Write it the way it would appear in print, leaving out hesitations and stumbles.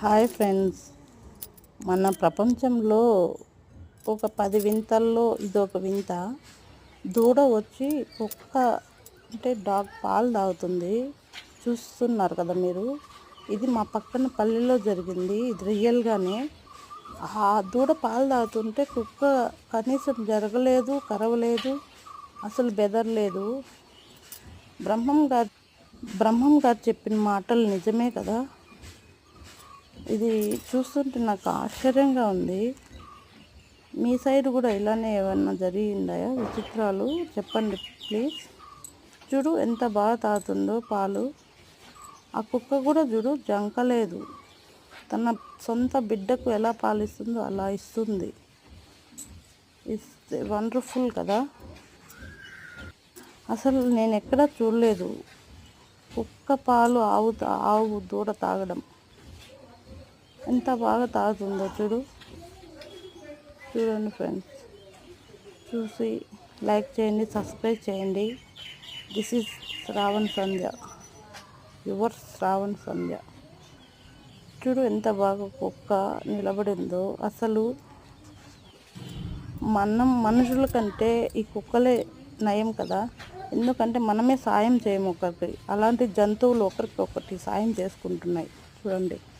Hi friends, మన ప్రపంచంలో ఒక 10 వింతల్లో ఇదొక వింత. దూడ వచ్చి కుక్క అంటే డాగ్ పాలు తాగుతుంది. చూస్తున్నారు కదా మీరు. ఇది మా పక్కన పల్లెలో జరిగింది. ఇది రియల్గానే. ఆ దూడ పాలు తాగుతుంటే కుక్క కనీసం జరగలేదు, కరవలేదు, అసలు బెదరలేదు. బ్రహ్మం గారు చెప్పిన మాటలు నిజమే కదా. ఇది చూస్తుంటే నాకు ఆశ్చర్యంగా ఉంది. మీ సైడ్ కూడా ఇలానే ఏమన్నా జరిగిందా విచిత్రాలు? చెప్పండి ప్లీజ్. చూడు ఎంత బాగా తాగుతుందో పాలు. ఆ కుక్క కూడా చూడు జంకలేదు. తన సొంత బిడ్డకు ఎలా పాలిస్తుందో అలా ఇస్తుంది. ఇస్తే వండర్ఫుల్ కదా. అసలు నేను ఎక్కడా చూడలేదు కుక్క పాలు ఆవు దూడ తాగడం. ఎంత బాగా తాగుతుందో చూడండి ఫ్రెండ్స్. చూసి లైక్ చేయండి, సబ్స్క్రైబ్ చేయండి. This is Shravan Sandhya, your Shravan Sandhya. చూడు ఎంత బాగా కుక్క నిలబడిందో. అసలు మనుషుల కంటే ఈ కుక్కలే నయం కదా. ఎందుకంటే మనమే సాయం చేయము ఒకరికి, అలాంటి జంతువులు ఒకరికి సాయం చేసుకుంటున్నాయి. చూడండి.